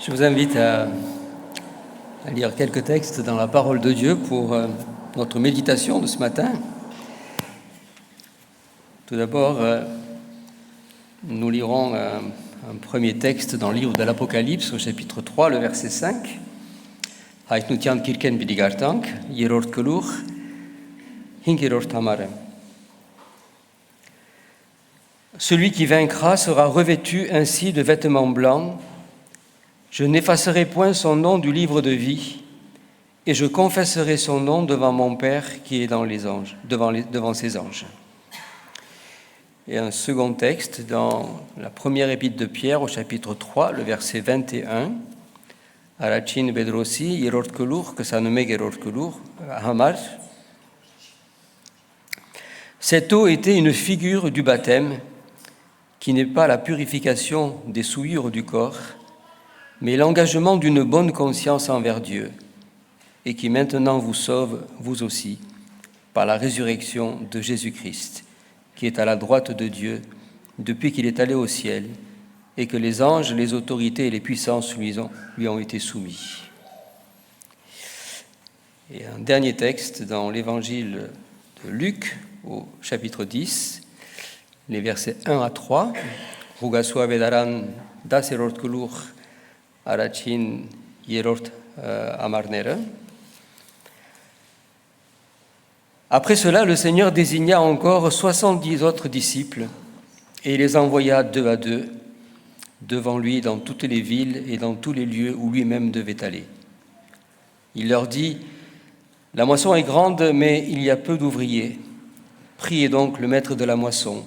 Je vous invite à lire quelques textes dans la parole de Dieu pour notre méditation de ce matin. Tout d'abord, nous lirons un premier texte dans le livre de l'Apocalypse, au chapitre 3, le verset 5. Celui qui vaincra sera revêtu ainsi de vêtements blancs. Je n'effacerai point son nom du livre de vie, et je confesserai son nom devant mon Père qui est dans les anges, devant ses anges. Et un second texte dans la première épître de Pierre, au chapitre 3, le verset 21. Arachin bedrosi, yerortkelur, que ça nomme gerortkelur, hamar. Cette eau était une figure du baptême, qui n'est pas la purification des souillures du corps, mais l'engagement d'une bonne conscience envers Dieu, et qui maintenant vous sauve, vous aussi, par la résurrection de Jésus-Christ, qui est à la droite de Dieu depuis qu'il est allé au ciel, et que les anges, les autorités et les puissances lui ont été soumis. Et un dernier texte dans l'évangile de Luc, au chapitre 10, les versets 1 à 3. Rugasua vedaran daserortkelur arachin yerort amarnere. Après cela, le Seigneur désigna encore 70 autres disciples et les envoya 2 à 2 devant lui dans toutes les villes et dans tous les lieux où lui-même devait aller. Il leur dit : « La moisson est grande, mais il y a peu d'ouvriers. Priez donc le maître de la moisson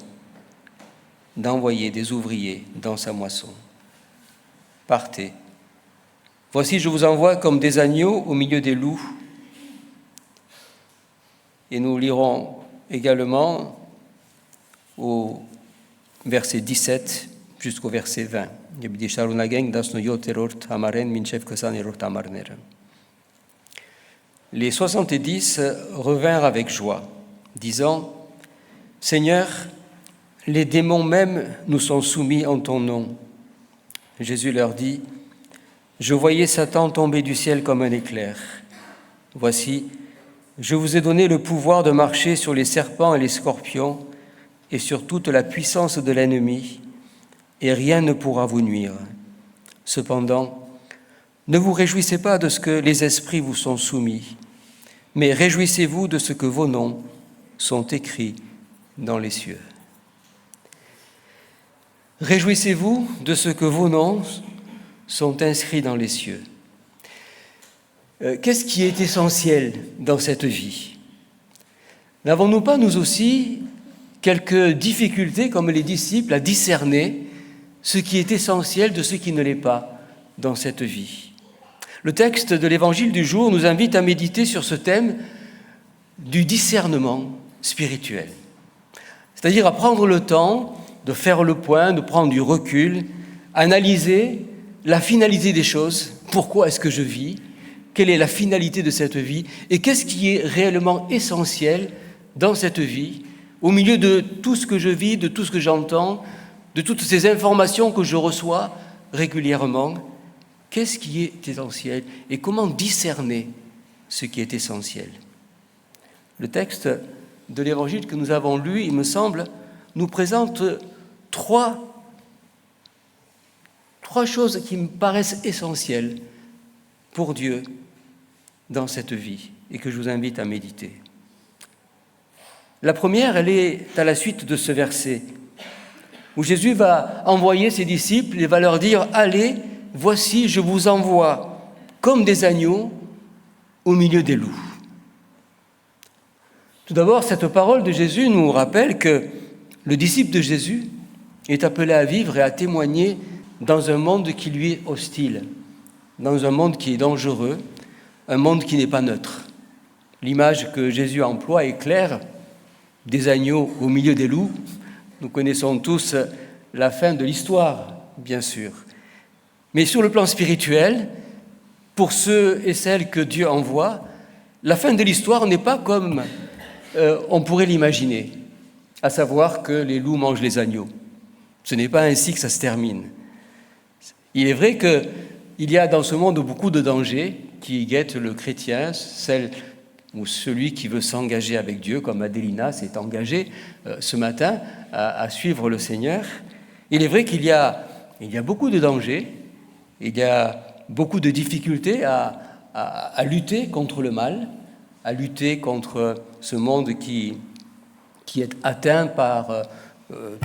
d'envoyer des ouvriers dans sa moisson. Partez. Voici, je vous envoie comme des agneaux au milieu des loups. » Et nous lirons également au verset 17 jusqu'au verset 20. Les 70 revinrent avec joie, disant : « Seigneur, les démons même nous sont soumis en ton nom. » Jésus leur dit : « Je voyais Satan tomber du ciel comme un éclair. Voici, je vous ai donné le pouvoir de marcher sur les serpents et les scorpions et sur toute la puissance de l'ennemi, et rien ne pourra vous nuire. Cependant, ne vous réjouissez pas de ce que les esprits vous sont soumis, mais réjouissez-vous de ce que vos noms sont écrits dans les cieux. » Réjouissez-vous de ce que vos noms sont inscrits dans les cieux. Qu'est-ce qui est essentiel dans cette vie ? N'avons-nous pas, nous aussi, quelques difficultés, comme les disciples, à discerner ce qui est essentiel de ce qui ne l'est pas dans cette vie ? Le texte de l'Évangile du jour nous invite à méditer sur ce thème du discernement spirituel, c'est-à-dire à prendre le temps de faire le point, de prendre du recul, analyser la finalité des choses. Pourquoi est-ce que je vis ? Quelle est la finalité de cette vie ? Et qu'est-ce qui est réellement essentiel dans cette vie, au milieu de tout ce que je vis, de tout ce que j'entends, de toutes ces informations que je reçois régulièrement ? Qu'est-ce qui est essentiel ? Et comment discerner ce qui est essentiel ? Le texte de l'Évangile que nous avons lu, il me semble, nous présente trois choses qui me paraissent essentielles pour Dieu dans cette vie et que je vous invite à méditer. La première, elle est à la suite de ce verset où Jésus va envoyer ses disciples et va leur dire : « Allez, voici, je vous envoie comme des agneaux au milieu des loups. » Tout d'abord, cette parole de Jésus nous rappelle que le disciple de Jésus est appelé à vivre et à témoigner dans un monde qui lui est hostile, dans un monde qui est dangereux, un monde qui n'est pas neutre. L'image que Jésus emploie est claire, des agneaux au milieu des loups. Nous connaissons tous la fin de l'histoire, bien sûr. Mais sur le plan spirituel, pour ceux et celles que Dieu envoie, la fin de l'histoire n'est pas comme on pourrait l'imaginer, à savoir que les loups mangent les agneaux. Ce n'est pas ainsi que ça se termine. Il est vrai que il y a dans ce monde beaucoup de dangers qui guettent le chrétien, celle ou celui qui veut s'engager avec Dieu, comme Adélina s'est engagée ce matin à suivre le Seigneur. Il est vrai qu'il y a beaucoup de dangers, il y a beaucoup de difficultés à lutter contre le mal, à lutter contre ce monde qui est atteint par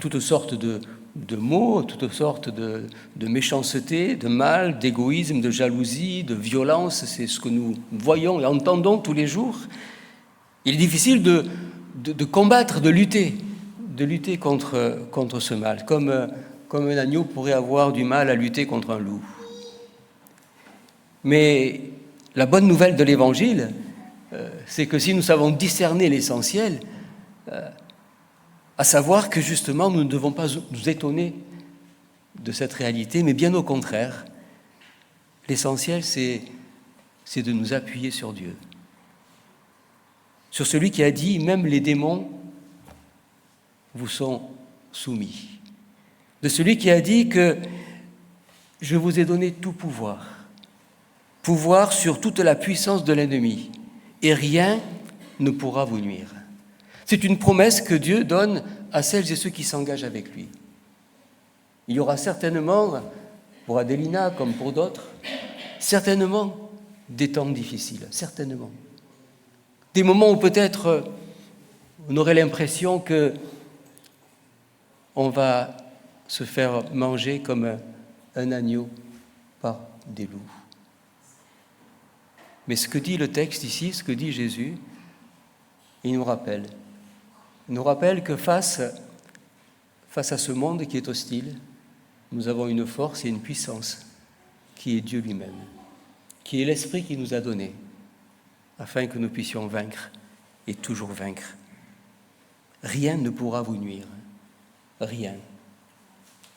toutes sortes de maux, toutes sortes de méchanceté, de mal, d'égoïsme, de jalousie, de violence. C'est ce que nous voyons et entendons tous les jours. Il est difficile de combattre, de lutter contre ce mal, comme un agneau pourrait avoir du mal à lutter contre un loup. Mais la bonne nouvelle de l'Évangile, c'est que si nous savons discerner l'essentiel, à savoir que justement nous ne devons pas nous étonner de cette réalité, mais bien au contraire, l'essentiel c'est de nous appuyer sur Dieu, sur celui qui a dit « même les démons vous sont soumis », de celui qui a dit que « je vous ai donné tout pouvoir sur toute la puissance de l'ennemi, et rien ne pourra vous nuire ». C'est une promesse que Dieu donne à celles et ceux qui s'engagent avec lui. Il y aura certainement, pour Adélina comme pour d'autres, certainement des temps difficiles, certainement. Des moments où peut-être on aurait l'impression que on va se faire manger comme un agneau par des loups. Mais ce que dit le texte ici, ce que dit Jésus, il nous rappelle que face à ce monde qui est hostile, nous avons une force et une puissance qui est Dieu lui-même, qui est l'Esprit qu'il nous a donné, afin que nous puissions vaincre et toujours vaincre. Rien ne pourra vous nuire, rien.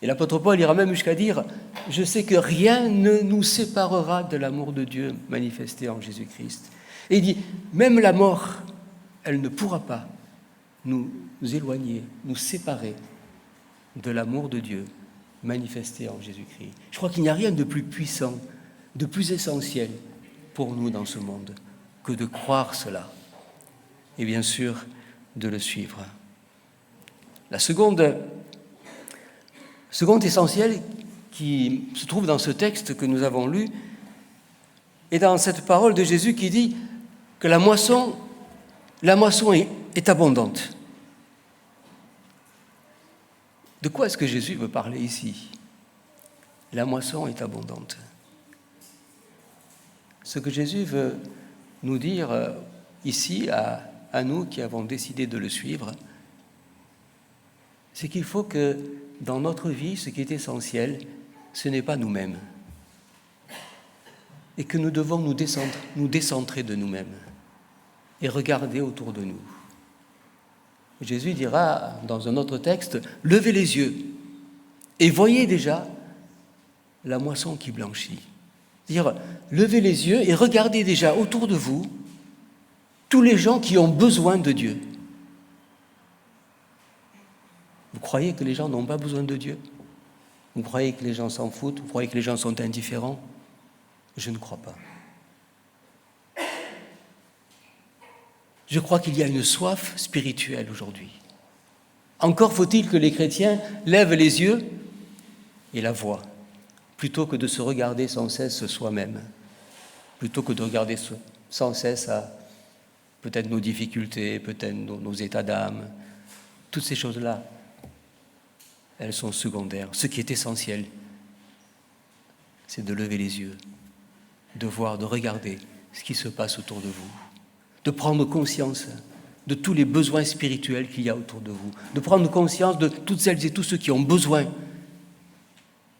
Et l'apôtre Paul ira même jusqu'à dire « Je sais que rien ne nous séparera de l'amour de Dieu manifesté en Jésus-Christ. » Et il dit « Même la mort, elle ne pourra pas nous éloigner, nous séparer de l'amour de Dieu manifesté en Jésus-Christ. » Je crois qu'il n'y a rien de plus puissant, de plus essentiel pour nous dans ce monde que de croire cela et bien sûr de le suivre. La seconde essentiel qui se trouve dans ce texte que nous avons lu est dans cette parole de Jésus qui dit que la moisson est abondante. De quoi est-ce que Jésus veut parler ici? La moisson est abondante. Ce que Jésus veut nous dire ici, à nous qui avons décidé de le suivre, c'est qu'il faut que dans notre vie, ce qui est essentiel, ce n'est pas nous-mêmes. Et que nous devons nous décentrer de nous-mêmes et regarder autour de nous. Jésus dira dans un autre texte, « Levez les yeux et voyez déjà la moisson qui blanchit. » C'est-à-dire, levez les yeux et regardez déjà autour de vous tous les gens qui ont besoin de Dieu. Vous croyez que les gens n'ont pas besoin de Dieu? Vous croyez que les gens s'en foutent? Vous croyez que les gens sont indifférents? Je ne crois pas. Je crois qu'il y a une soif spirituelle aujourd'hui. Encore faut-il que les chrétiens lèvent les yeux et la voient, plutôt que de se regarder sans cesse soi-même, plutôt que de regarder sans cesse à peut-être nos difficultés, peut-être nos états d'âme. Toutes ces choses-là, elles sont secondaires. Ce qui est essentiel, c'est de lever les yeux, de voir, de regarder ce qui se passe autour de vous, de prendre conscience de tous les besoins spirituels qu'il y a autour de vous, de prendre conscience de toutes celles et tous ceux qui ont besoin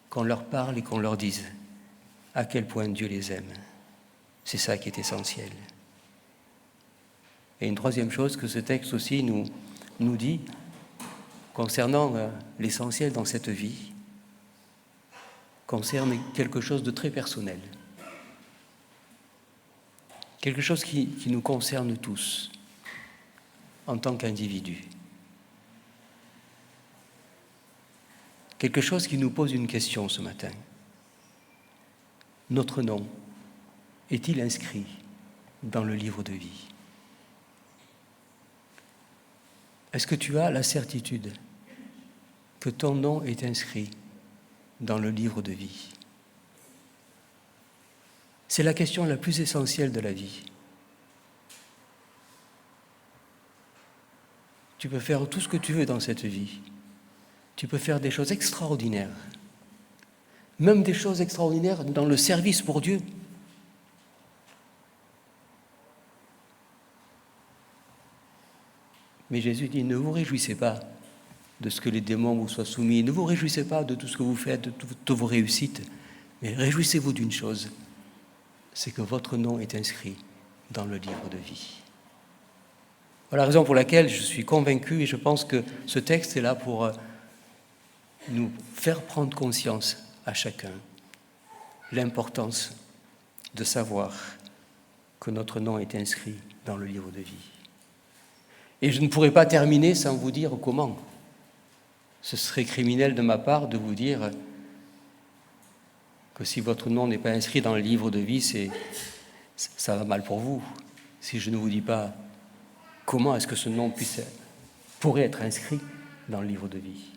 qu'on leur parle et qu'on leur dise à quel point Dieu les aime. C'est ça qui est essentiel. Et une troisième chose que ce texte aussi nous dit concernant l'essentiel dans cette vie, concerne quelque chose de très personnel. Quelque chose qui nous concerne tous, en tant qu'individus. Quelque chose qui nous pose une question ce matin. notre nom est-il inscrit dans le livre de vie? Est-ce que tu as la certitude que ton nom est inscrit dans le livre de vie? C'est la question la plus essentielle de la vie. Tu peux faire tout ce que tu veux dans cette vie. Tu peux faire des choses extraordinaires. Même des choses extraordinaires dans le service pour Dieu. Mais Jésus dit, ne vous réjouissez pas de ce que les démons vous soient soumis. Ne vous réjouissez pas de tout ce que vous faites, de toutes vos réussites. Mais réjouissez-vous d'une chose, c'est que votre nom est inscrit dans le livre de vie. Voilà la raison pour laquelle je suis convaincu et je pense que ce texte est là pour nous faire prendre conscience à chacun l'importance de savoir que notre nom est inscrit dans le livre de vie. Et je ne pourrais pas terminer sans vous dire comment. Ce serait criminel de ma part de vous dire que si votre nom n'est pas inscrit dans le livre de vie, ça va mal pour vous. Si je ne vous dis pas comment est-ce que ce nom pourrait être inscrit dans le livre de vie.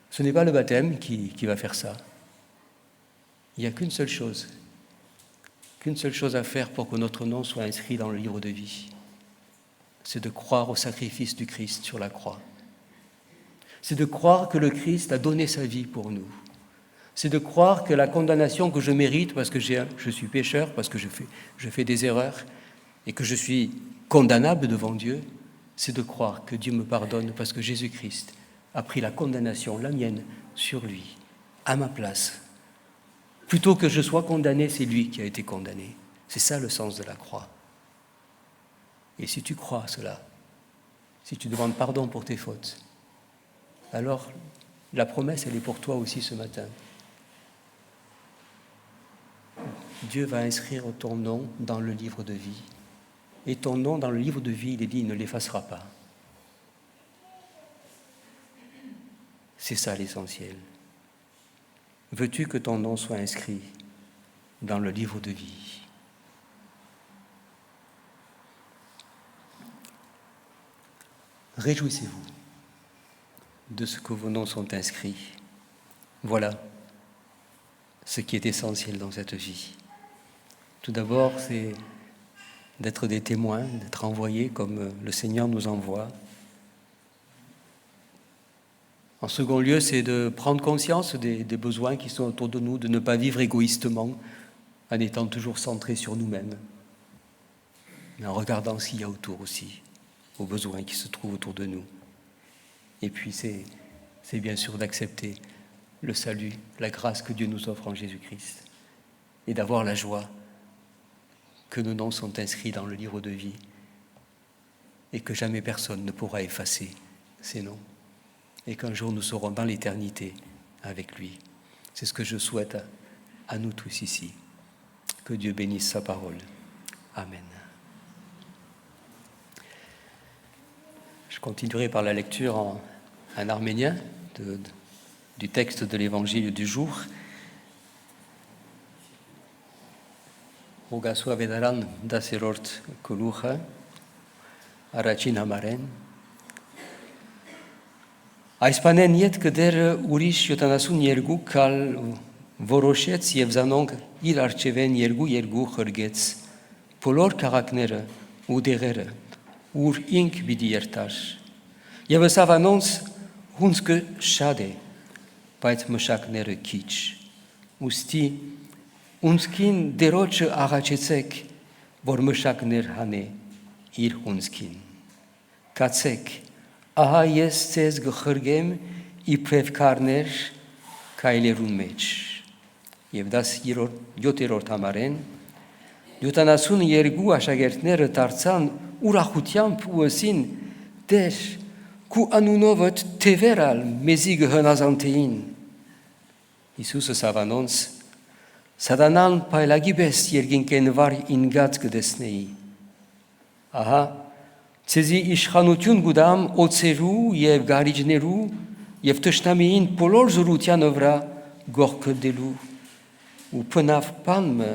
Ce n'est pas le baptême qui va faire ça. Il n'y a qu'une seule chose à faire pour que notre nom soit inscrit dans le livre de vie. C'est de croire au sacrifice du Christ sur la croix. C'est de croire que le Christ a donné sa vie pour nous. C'est de croire que la condamnation que je mérite parce que je suis pécheur, parce que je fais des erreurs et que je suis condamnable devant Dieu, c'est de croire que Dieu me pardonne parce que Jésus-Christ a pris la condamnation, la mienne, sur lui, à ma place. Plutôt que je sois condamné, c'est lui qui a été condamné. C'est ça le sens de la croix. Et si tu crois cela, si tu demandes pardon pour tes fautes, alors la promesse, elle est pour toi aussi ce matin. Dieu va inscrire ton nom dans le livre de vie. Et ton nom dans le livre de vie, il est dit, il ne l'effacera pas. C'est ça l'essentiel. Veux-tu que ton nom soit inscrit dans le livre de vie? Réjouissez-vous de ce que vos noms sont inscrits. Voilà ce qui est essentiel dans cette vie. Tout d'abord, c'est d'être des témoins, d'être envoyés comme le Seigneur nous envoie. En second lieu, c'est de prendre conscience des besoins qui sont autour de nous, de ne pas vivre égoïstement en étant toujours centré sur nous-mêmes, mais en regardant ce qu'il y a autour aussi, aux besoins qui se trouvent autour de nous. Et puis c'est bien sûr d'accepter le salut, la grâce que Dieu nous offre en Jésus-Christ et d'avoir la joie que nos noms sont inscrits dans le livre de vie et que jamais personne ne pourra effacer ces noms et qu'un jour nous serons dans l'éternité avec lui. C'est ce que je souhaite à nous tous ici. Que Dieu bénisse sa parole. Amen. Je continuerai par la lecture en arménien du texte de l'évangile du jour. Ուգասու ավետարան 10-րդ գլուխը առաջին համարեն Այս բանեն ետքը դերը ուրիշ 72 կալ որոշեց եւ զանոնք իր արչեվեն երկու խրգեց բոլոր քաղաքները ու դեղերը ուր ինք պիտի երթար եւ ասավանոնց հունցքը շատ է բայց մշակները քիչ ուստի Ունցքին դերոջը աղաչեցեք, որ մշակներ հանե իր ունցքին։ Կացեք, ահա ես ձեզ գխրգեմ իբրև քարներ քայլերուն մեջ։ Եվ 7-րդ համարեն 72 աշակերտները դարձան ուրախությամբ ու ասին. Տեր, քու անունովդ թևերալ մեզի գհնազանդեին։ Հիսուսը սավանոնց Սատանան փայլագի պես երկինքենվար ինգած կդեսնեի։ Ահա, ցեզի իշխանություն գուդամ օծերու եւ գարիջներու եւ տշնամիին բոլոր զորության վրա գողքը դելու։ ու փնավ բանմը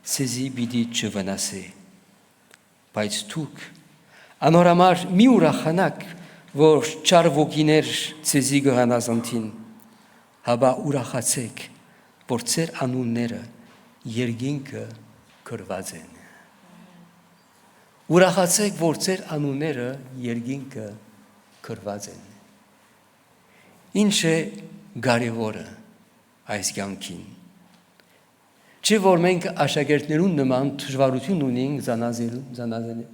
ցեզի պիտի չվնասե։ Բայց դուք անորամար մի ուրախանաք, որ չար ոգիներ ցեզի գհանազանթին, հաբա ուրախացեք, որ ձեր անունները երկինքը գրված են։ Ուրախացեք, որ ձեր անունները երկինքը գրված են։ Ինչ է կարևորը այս կյանքին։ Չէ որ մենք աշակերտներուն նման դժվարություն ունենք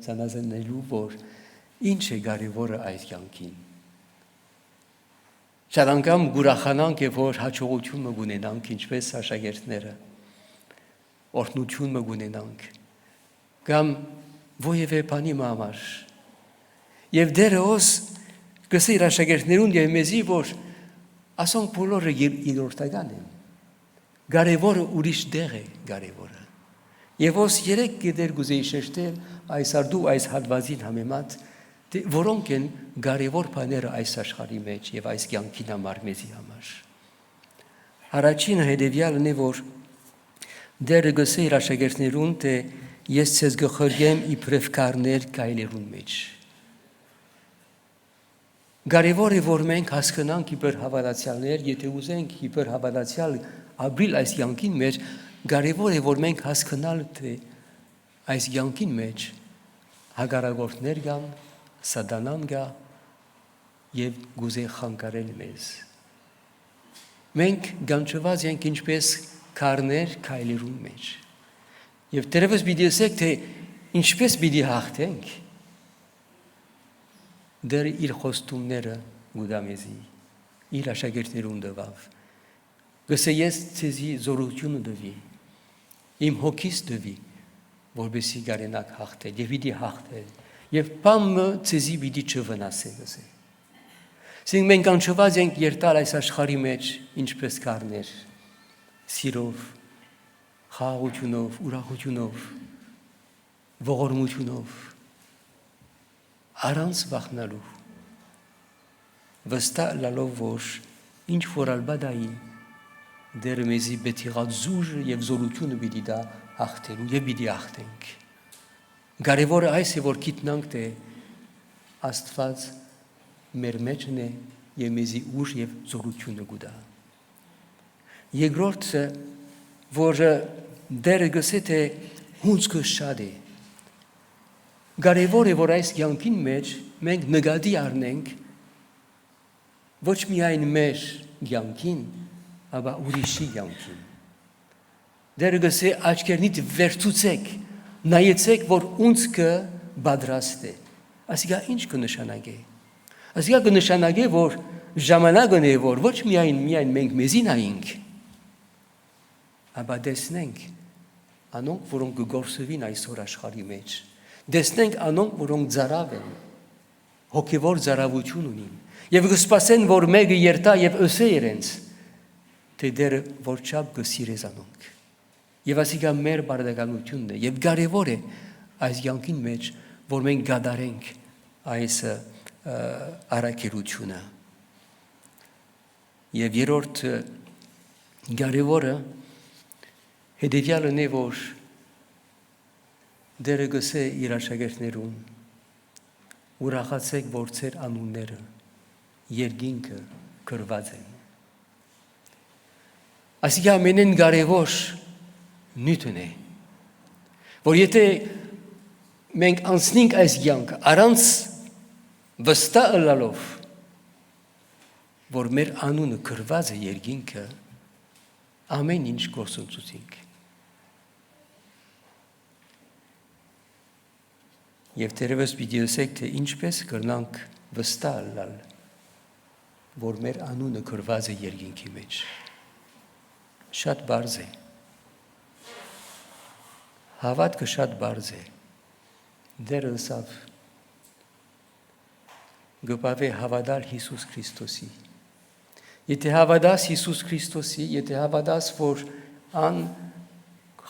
զանազանելու, որ ինչ է կարևորը այս կյանքին։ Շատ անգամ ուրախանանք, որ հաջողություն ունենանք, ինչպես աշակերտները, օրհնություն ունենանք, կամ որևէ բանի համար։ Եվ դերոս կսիր աշակերտներուն եւ մեզի, որ ասոնք բոլորը երրորդական են։ Կարևորը ուրիշ դեղ է կարևորը։ Եվ ոս երեք գետեր գուզեի շեշտել այս արդու այս հատվածին համեմատ, որոնք են կարևոր բաները այս աշխարհի մեջ եւ այս կյանքին համար մեզի համար։ Առաջինը հետեւյալն է, որ դերը գսե իր աշակերտներուն, թե ես ցեզ գխրգեմ իբրև կարներ գայլերուն մեջ։ Կարևոր է, որ մենք հասկանանք իբր հավատացյալներ, եթե ուզենք իբր հավատացյալ ապրիլ այս կյանքին մեջ, կարևոր է, որ մենք հասկանալ, թե այս կյանքին մեջ հակառակորդներ կան, սատանան կա եւ գուզե խանգարել մեզ։ Մենք գանչված ենք ինչպես քարներ քայլերուն մեջ։ Եվ դերևս պիտի ասեք, թե ինչպես պիտի հաղթենք։ Դեր իր խոստումները գուդամեզի, իր աշակերտներուն դվավ։ Գսե ես ցեզի զորությունը դվի, իմ հոգիս դվի, որբեսի գարենակ հաղթել, եւ պիտի հաղթել, եւ բամը ցեզի պիտի չվնասե գսե։ Սինք մենք անչված ենք երտալ այս աշխարհի մեջ, ինչպես կարներ, սիրով, խաղաղությունով, ուրախությունով, ողորմությունով, առանց վախնալու, վստահ լալով, որ ինչ որ ալբադայի դեր մեզի բետիղած զուժը եւ զորությունը պիտի դա հաղթելու եւ պիտի հաղթենք։ Կարևորը այս է, որ գիտնանք, թե Աստված մեր մեջն է եւ մեզի ուժ եւ զորությունը գուտա։ Երկրորդը, որ դերը գսե թե հունցքը շատ է։ Կարևոր է, որ այս կյանքին մեջ մենք նկատի առնենք ոչ միայն մեր կյանքին, ապա ուրիշի կյանքին։ Դերը գսե աչքերնիդ վերցուցեք, նայեցեք, որ ունցքը պատրաստ է։ Ասիկա ինչ կնշանակե։ Ասիկա կնշանակե, որ ժամանակն է, որ ոչ միայն մենք մեզի նայենք, ապա տեսնենք անոնք, որոնք կգործվին այսօր աշխարհի մեջ։ Տեսնենք անոնք, որոնք ծարավ են, հոգևոր ծարավություն ունին, եւ կսպասեն, որ մեկը երթա եւ ըսե իրենց, թե դերը որչափ կսիրես անոնք։ Եվ ասիկա մեր բարդականությունն է, եւ կարեւոր է այս կյանքին մեջ, որ մենք գադարենք այս առաքելությունը։ Եվ երրորդ կարևորը հետեւյալն է, որ դերը գսե իր աշակերտներուն, ուրախացեք, որ ձեր անունները երկինքը գրված են։ Ասիկա ամենեն կարևոր նյութն է, որ եթե մենք անցնենք այս կյանքը առանց վստահ ըլլալով, որ մեր անունը գրված է երկինքը, ամեն ինչ գործընծուցենք։ Եվ դերևս պիտի ասեք, թե ինչպես կրնանք վստահ ըլլալ, որ մեր անունը գրված է երկինքի մեջ։ Շատ բարձ է։ Հավատքը շատ բարձ է։ Դերը ըսավ գպավե հավատալ Հիսուս Քրիստոսի։ Եթե հավատաս Հիսուս Քրիստոսի, եթե հավատաս, որ ան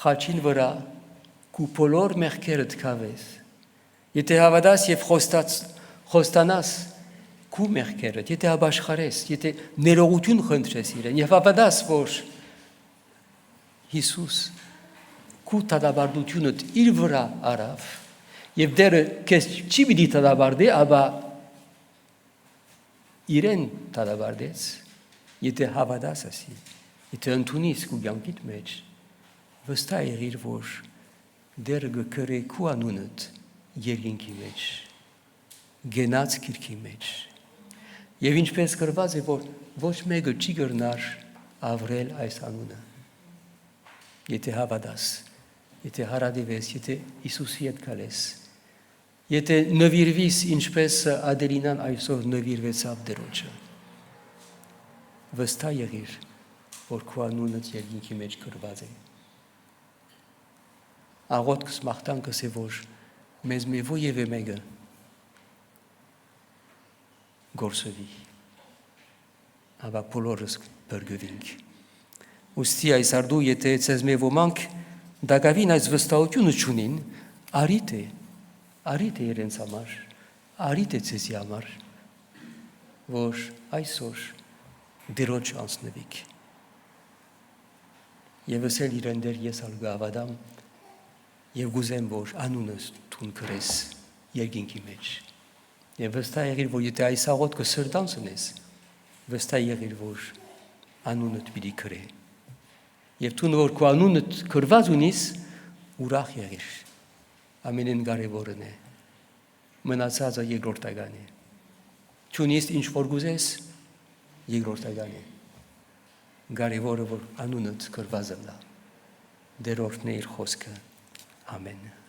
խաչին վրա քու բոլոր մեղքերդ կավես, եթե հավատաս եւ խոստանաս քու մեղքերդ, եթե ապաշխարես, եթե ներողություն խնդրես իրեն եւ հավատաս, որ Հիսուս քու տադաբարդությունդ իր վրա արավ եւ դերը քեզ չի պիտի տադաբարդի, ապա իրեն տադաբարդեց, եթե հավատաս ասի, եթե ընդունիս քու կյանքիդ մեջ, վստահ եղիր, որ դերը գկրե քու անունդ երկինքի մեջ, գենաց քիրքի մեջ, եւ ինչպես գրված է, որ ոչ մեկը չի կրնար ավրել այս անունը, եթե հավատաս, եթե հարադիվես, եթե Հիսուսի հետ գալես, եթե նվիրվիս, ինչպես Ադելինան այսօր նվիրվեցավ Տերոջը, վստահ եղիր, որ քո անունը երկինքի մեջ գրված է։ Աղոթքս մաղթանքս է, որ մեզ որևէ մեկը գործվի, ապա բոլորս բրգվենք։ Ուստի այս արդու, եթե ցեզ մի ոմանք դակավին այս վստահությունը չունին, արիտ է իրենց համար, արիտ է ցեզի համար, որ այսօր Տերոջ անցնվիք։ Եվ ասել իրեն դեր ես ալ գավադամ եւ գուզեմ, որ անունս տուն կրես երկինքի մեջ։ Եվ վստահ եղիր, որ եթե այս աղոթքը սրտանց ունես, վստահ եղիր, որ անունդ պիտի կրե։ Եվ դու որ քո անունդ կրված ունիս, ուրախ եղիր։ Ամենեն կարևորն է։ Մնացածը երկրորդական է։ Չունիս ինչ որ գուզես, երկրորդական է։ Կարևորը որ անունդ կրված է։ Տերորդն է իր խոսքը։ Ամեն։